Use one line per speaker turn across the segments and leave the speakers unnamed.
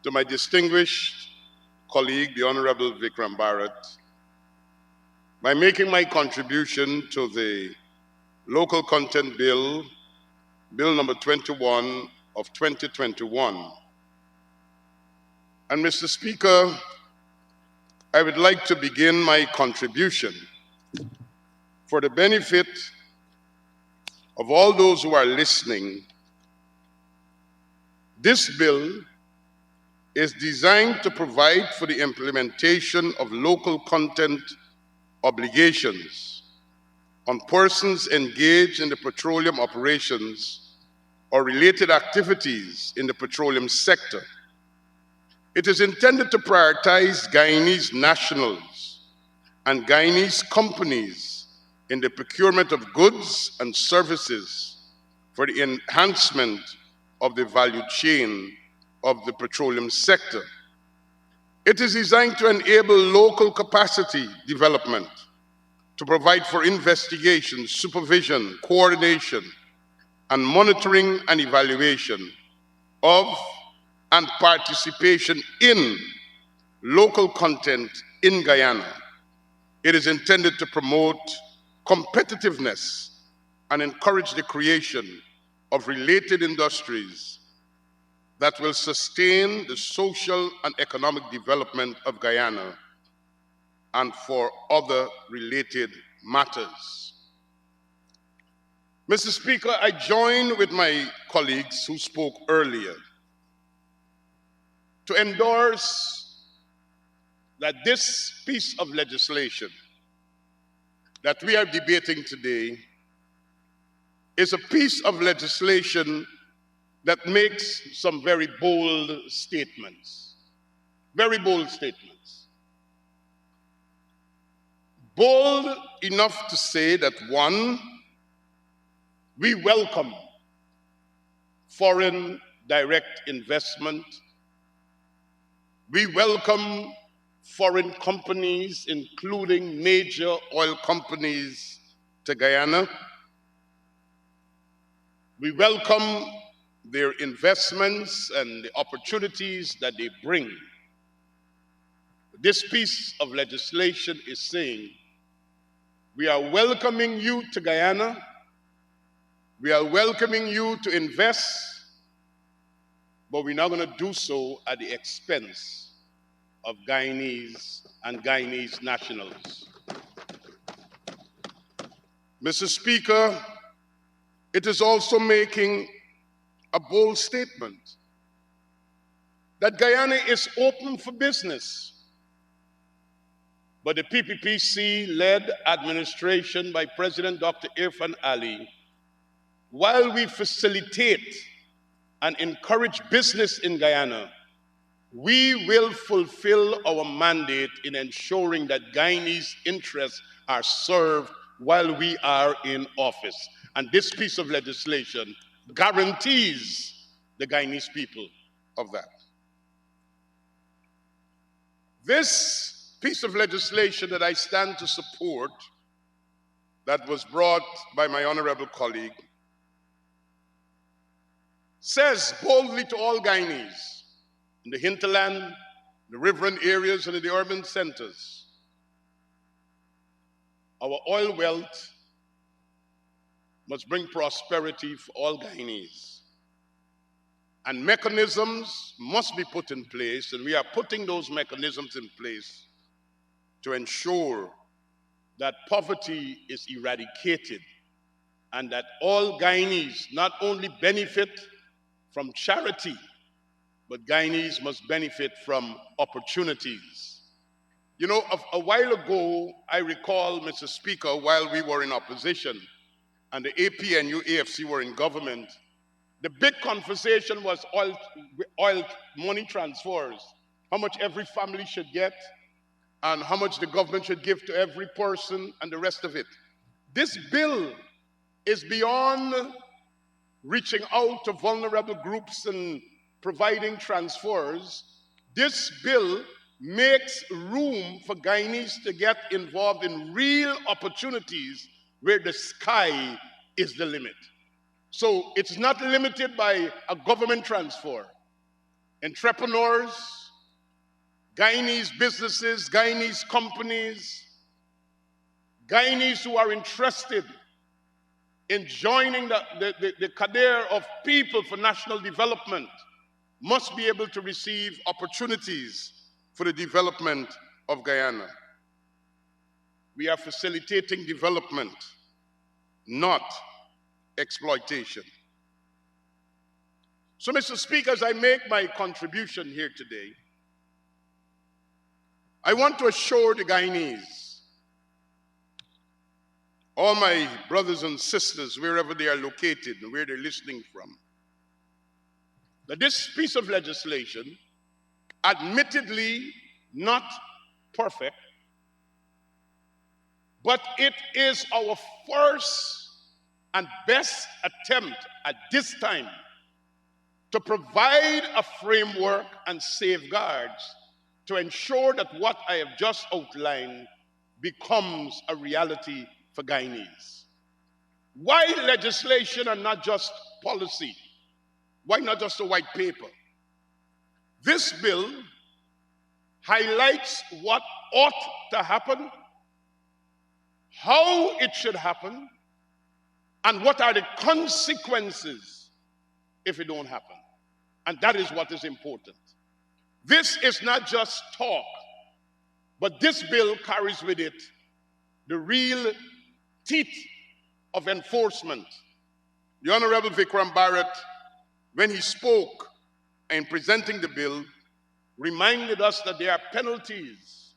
to my distinguished colleague, the Honorable Vikram Bharat, by making my contribution to the Local Content Bill, Bill number 21 of 2021. And Mr. Speaker, I would like to begin my contribution for the benefit of all those who are listening. This bill is designed to provide for the implementation of local content obligations on persons engaged in the petroleum operations or related activities in the petroleum sector. It is intended to prioritize Guyanese nationals and Guyanese companies in the procurement of goods and services for the enhancement of the value chain of the petroleum sector. It is designed to enable local capacity development, to provide for investigation, supervision, coordination, and monitoring and evaluation of and participation in local content in Guyana. It is intended to promote competitiveness and encourage the creation of related industries that will sustain the social and economic development of Guyana and for other related matters. Mr. Speaker, I join with my colleagues who spoke earlier to endorse that this piece of legislation that we are debating today is a piece of legislation that makes some very bold statements. Very bold statements. Bold enough to say that, one, we welcome foreign direct investment. We welcome foreign companies, including major oil companies, to Guyana. We welcome their investments and the opportunities that they bring. This piece of legislation is saying, we are welcoming you to Guyana. We are welcoming you to invest, but we're not going to do so at the expense of Guyanese and Guyanese nationals. Mr. Speaker, it is also making a bold statement that Guyana is open for business. But the PPPC-led administration by President Dr. Irfan Ali, while we facilitate and encourage business in Guyana, we will fulfill our mandate in ensuring that Guyanese interests are served while we are in office. And this piece of legislation guarantees the Guyanese people of that. This piece of legislation that I stand to support, that was brought by my honorable colleague, says boldly to all Guyanese in the hinterland, the riverine areas, and in the urban centers, our oil wealth must bring prosperity for all Guyanese. And mechanisms must be put in place, and we are putting those mechanisms in place to ensure that poverty is eradicated and that all Guyanese not only benefit from charity, but Guyanese must benefit from opportunities. You know, a while ago, I recall, Mr. Speaker, while we were in opposition and the APNU, AFC were in government, the big conversation was oil money transfers, how much every family should get, and how much the government should give to every person, and the rest of it. This bill is beyond reaching out to vulnerable groups and providing transfers. This bill makes room for Guyanese to get involved in real opportunities where the sky is the limit. So it's not limited by a government transfer. entrepreneurs, Guyanese businesses, Guyanese companies, Guyanese who are interested in joining the cadre of people for national development must be able to receive opportunities for the development of Guyana. We are facilitating development, not exploitation. So, Mr. Speaker, as I make my contribution here today, I want to assure the Guyanese, all my brothers and sisters, wherever they are located and where they're listening from, that this piece of legislation, admittedly not perfect, but it is our first and best attempt at this time to provide a framework and safeguards to ensure that what I have just outlined becomes a reality for Guyanese. Why legislation and not just policy? Why not just a white paper? This bill highlights what ought to happen, how it should happen, and what are the consequences if it don't happen. And that is what is important. This is not just talk, but this bill carries with it the real teeth of enforcement. The Honorable Vikram Barrett, when he spoke in presenting the bill, reminded us that there are penalties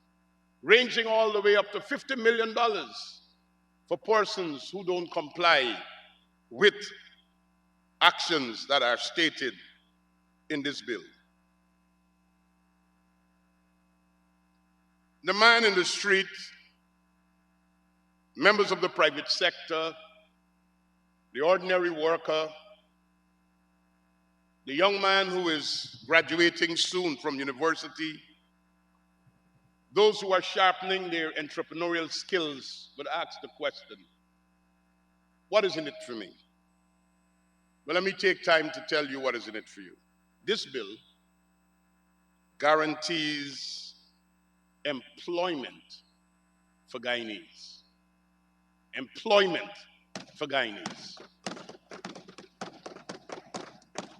ranging all the way up to $50 million for persons who don't comply with actions that are stated in this bill. The man in the street, members of the private sector, the ordinary worker, the young man who is graduating soon from university, those who are sharpening their entrepreneurial skills would ask the question, what is in it for me? Well, let me take time to tell you what is in it for you. This bill guarantees employment for Guyanese. Employment for Guyanese.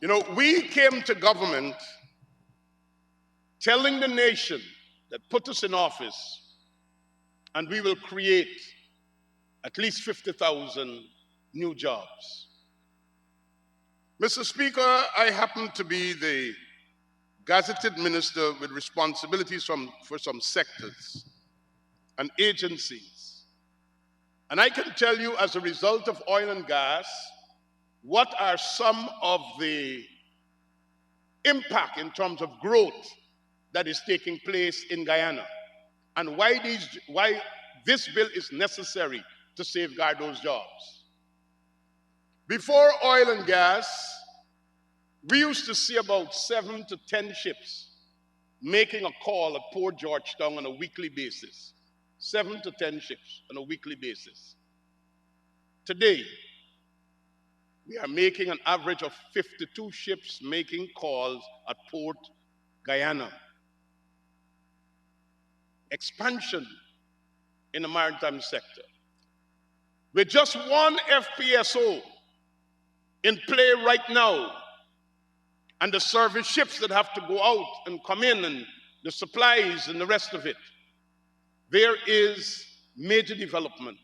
You know, we came to government telling the nation that put us in office and we will create at least 50,000 new jobs. Mr. Speaker, I happen to be the gazetted minister with responsibilities for some sectors and agencies. And I can tell you, as a result of oil and gas, what are some of the impact in terms of growth that is taking place in Guyana, and why this bill is necessary to safeguard those jobs. Before oil and gas, we used to see about 7 to 10 ships making a call at Port Georgetown on a weekly basis. 7 to 10 ships on a weekly basis. Today, we are making an average of 52 ships making calls at Port Guyana. Expansion in the maritime sector. With just one FPSO in play right now, and the service ships that have to go out and come in, and the supplies and the rest of it, there is major development.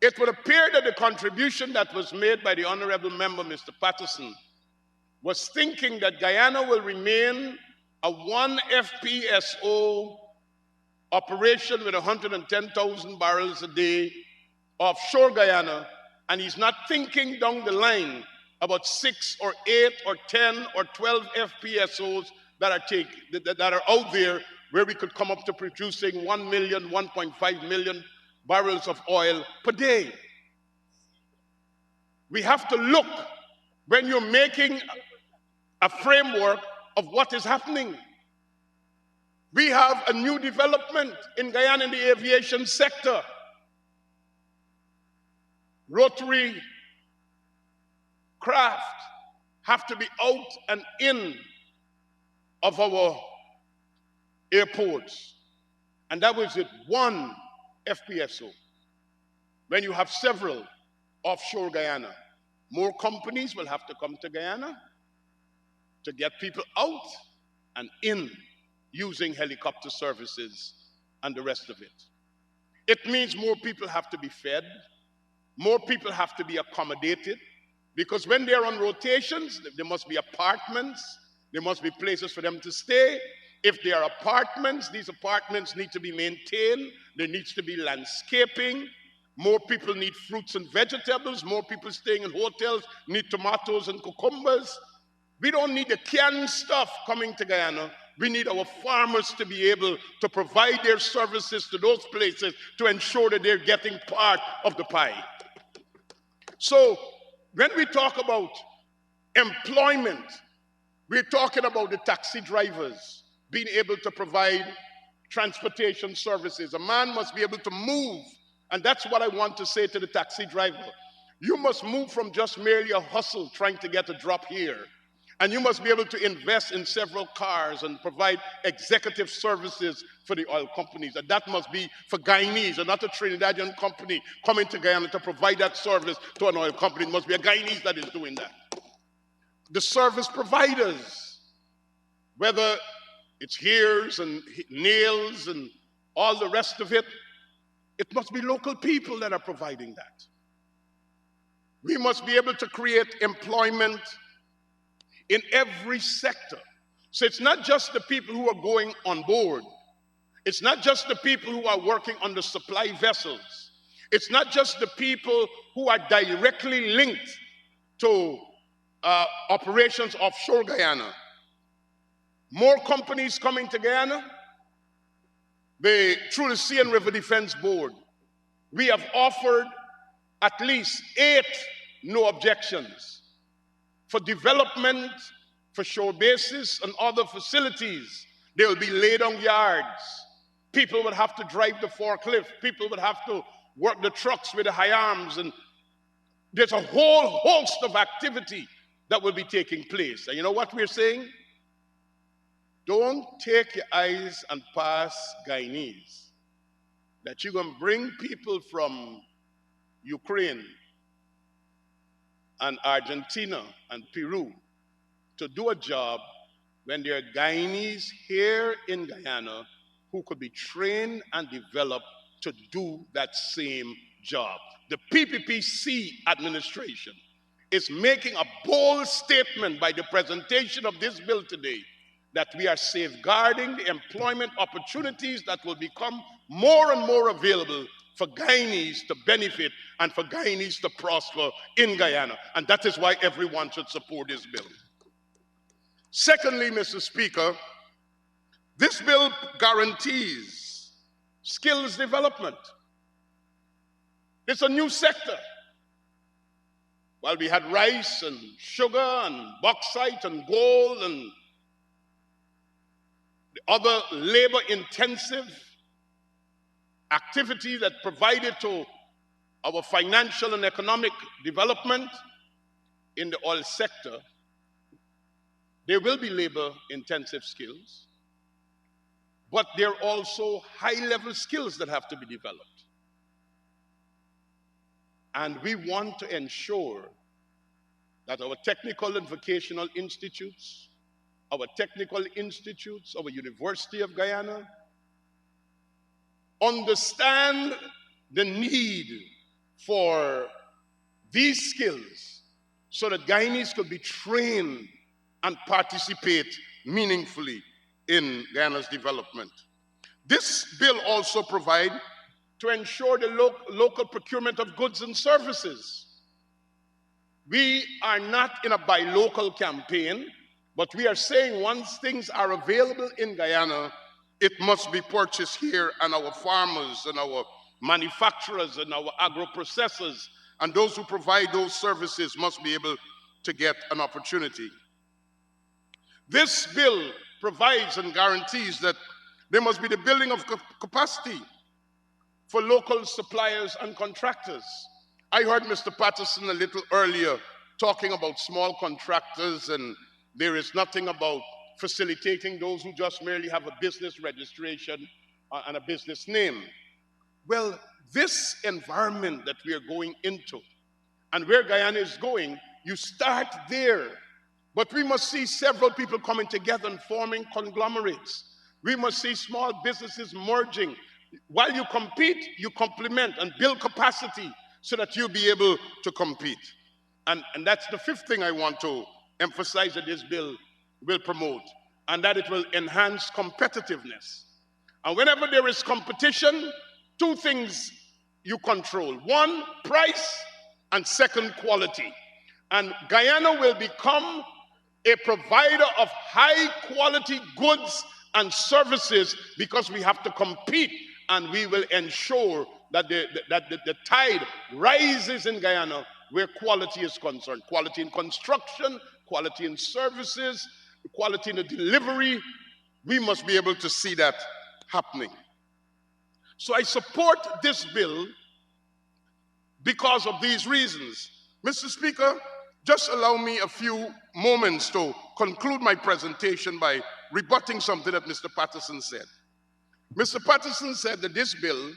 It would appear that the contribution that was made by the Honorable Member, Mr. Patterson, was thinking that Guyana will remain a one FPSO operation with 110,000 barrels a day offshore Guyana, and he's not thinking down the line about 6 or 8 or 10 or 12 FPSOs that are out there where we could come up to producing 1 million, 1.5 million barrels of oil per day. We have to look when you're making a framework of what is happening. We have a new development in Guyana in the aviation sector. Rotary craft have to be out and in of our airports, and that was it, one FPSO. When you have several offshore Guyana, more companies will have to come to Guyana to get people out and in using helicopter services and the rest of it. It means more people have to be fed, more people have to be accommodated, because when they're on rotations, there must be apartments, there must be places for them to stay. If there are apartments, these apartments need to be maintained, there needs to be landscaping, more people need fruits and vegetables, more people staying in hotels need tomatoes and cucumbers. We don't need the canned stuff coming to Guyana. We need our farmers to be able to provide their services to those places to ensure that they're getting part of the pie. So when we talk about employment, we're talking about the taxi drivers being able to provide transportation services. A man must be able to move, and that's what I want to say to the taxi driver. You must move from just merely a hustle trying to get a drop here. And you must be able to invest in several cars and provide executive services for the oil companies. And that must be for Guyanese and not a Trinidadian company coming to Guyana to provide that service to an oil company. It must be a Guyanese that is doing that. The service providers, whether it's hairs and nails and all the rest of it, it must be local people that are providing that. We must be able to create employment in every sector. So it's not just the people who are going on board. It's not just the people who are working on the supply vessels. It's not just the people who are directly linked to operations offshore Guyana. More companies coming to Guyana. Through the Sea and River Defense Board, we have offered at least 8 no objections for development, for shore bases and other facilities. They will be laid on yards. People would have to drive the forklift. People would have to work the trucks with the high arms. And there's a whole host of activity that will be taking place. And you know what we're saying? Don't take your eyes and pass Guyanese. That you're going to bring people from Ukraine and Argentina and Peru to do a job when there are Guyanese here in Guyana who could be trained and developed to do that same job. The PPPC administration is making a bold statement by the presentation of this bill today that we are safeguarding the employment opportunities that will become more and more available for Guyanese to benefit and for Guyanese to prosper in Guyana. And that is why everyone should support this bill. Secondly, Mr. Speaker, this bill guarantees skills development. It's a new sector. While we had rice and sugar and bauxite and gold and the other labor-intensive activity that provided to our financial and economic development in the oil sector, there will be labor-intensive skills, but there are also high-level skills that have to be developed. And we want to ensure that our technical and vocational institutes, our technical institutes, our University of Guyana, understand the need for these skills so that Guyanese could be trained and participate meaningfully in Guyana's development. This bill also provides to ensure the local procurement of goods and services. We are not in a buy local campaign, but we are saying once things are available in Guyana, it must be purchased here, and our farmers and our manufacturers and our agro-processors and those who provide those services must be able to get an opportunity. This bill provides and guarantees that there must be the building of capacity for local suppliers and contractors. I heard Mr. Patterson a little earlier talking about small contractors, and there is nothing about facilitating those who just merely have a business registration and a business name. Well, this environment that we are going into and where Guyana is going, you start there. But we must see several people coming together and forming conglomerates. We must see small businesses merging. While you compete, you complement and build capacity so that you'll be able to compete. And that's the fifth thing I want to emphasize that this bill will promote, and that it will enhance competitiveness. And whenever there is competition, two things you control. One, price, and second, quality. And Guyana will become a provider of high quality goods and services because we have to compete, and we will ensure that the tide rises in Guyana where quality is concerned. Quality in construction, quality in services, quality in the delivery. We must be able to see that happening. So I support this bill because of these reasons. Mr. Speaker, just allow me a few moments to conclude my presentation by rebutting something that Mr. Patterson said. Mr. Patterson said that this bill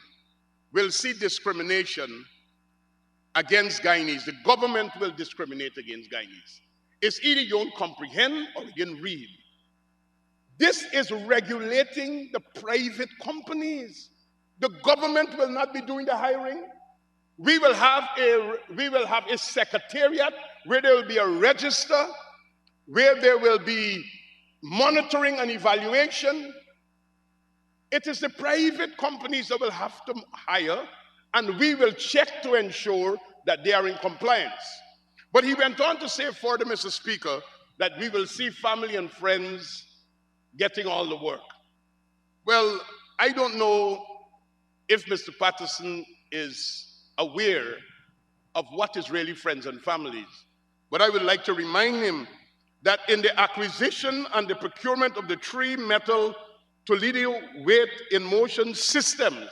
will see discrimination against Guyanese. The government will discriminate against Guyanese. It's either you don't comprehend or you don't read. This is regulating the private companies. The government will not be doing the hiring. We will have a secretariat where there will be a register, where there will be monitoring and evaluation. It is the private companies that will have to hire, and we will check to ensure that they are in compliance. But he went on to say further, Mr. Speaker, that we will see family and friends getting all the work. Well, I don't know if Mr. Patterson is aware of what is really friends and families, but I would like to remind him that in the acquisition and the procurement of the three metal Toledo weight in motion systems,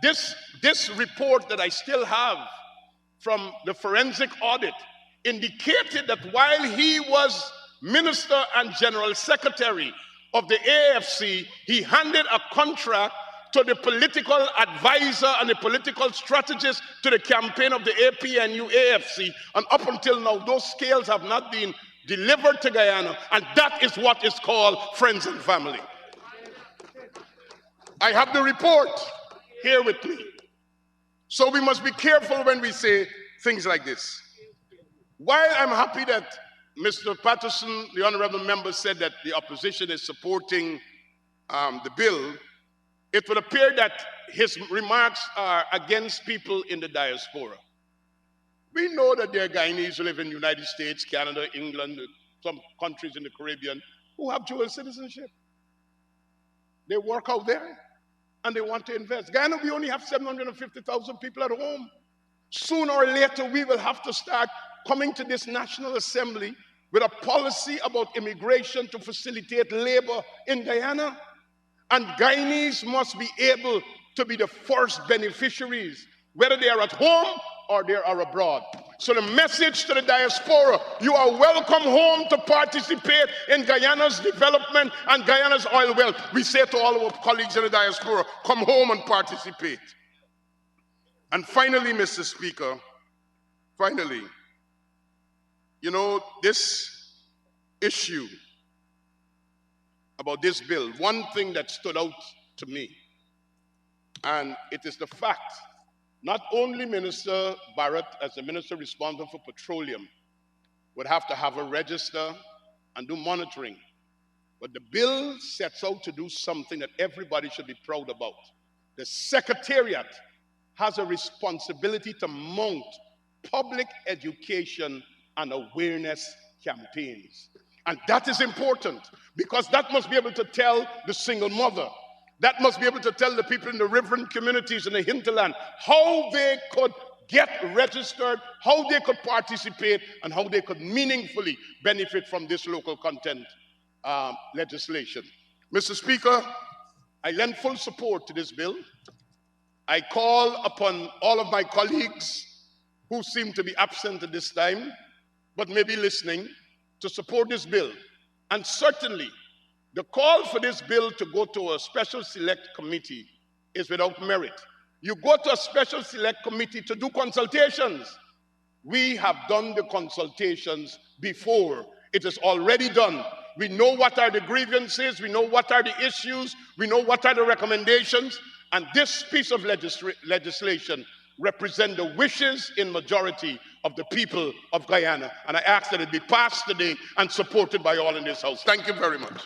this report that I still have from the forensic audit indicated that while he was Minister and General Secretary of the AFC, he handed a contract to the political advisor and the political strategist to the campaign of the APNU AFC, and up until now those scales have not been delivered to Guyana, and that is what is called friends and family. I have the report here with me. So we must be careful when we say things like this. While I'm happy that Mr. Patterson, the honorable member, said that the opposition is supporting the bill, it would appear that his remarks are against people in the diaspora. We know that there are Guyanese who live in the United States, Canada, England, some countries in the Caribbean who have dual citizenship. They work out there and they want to invest. Guyana, we only have 750,000 people at home. Sooner or later, we will have to start coming to this National Assembly with a policy about immigration to facilitate labor in Guyana. And Guyanese must be able to be the first beneficiaries, whether they are at home or they are abroad. So the message to the diaspora: you are welcome home to participate in Guyana's development and Guyana's oil wealth. We say to all our colleagues in the diaspora, come home and participate. And finally, Mr. Speaker, finally, you know, this issue about this bill, one thing that stood out to me, and it is the fact, not only Minister Barrett, as the minister responsible for petroleum, would have to have a register and do monitoring, but the bill sets out to do something that everybody should be proud about. The Secretariat has a responsibility to mount public education and awareness campaigns. And that is important, because that must be able to tell the single mother, that must be able to tell the people in the riverine communities in the hinterland how they could get registered, how they could participate, and how they could meaningfully benefit from this local content legislation. Mr. Speaker, I lend full support to this bill. I call upon all of my colleagues who seem to be absent at this time, but maybe listening, to support this bill And certainly, the call for this bill to go to a special select committee is without merit. You go to a special select committee to do consultations. We have done the consultations before. It is already done. We know what are the grievances, we know what are the issues, we know what are the recommendations, and this piece of legislation represents the wishes in majority of the people of Guyana. And I ask that it be passed today and supported by all in this House. Thank you very much.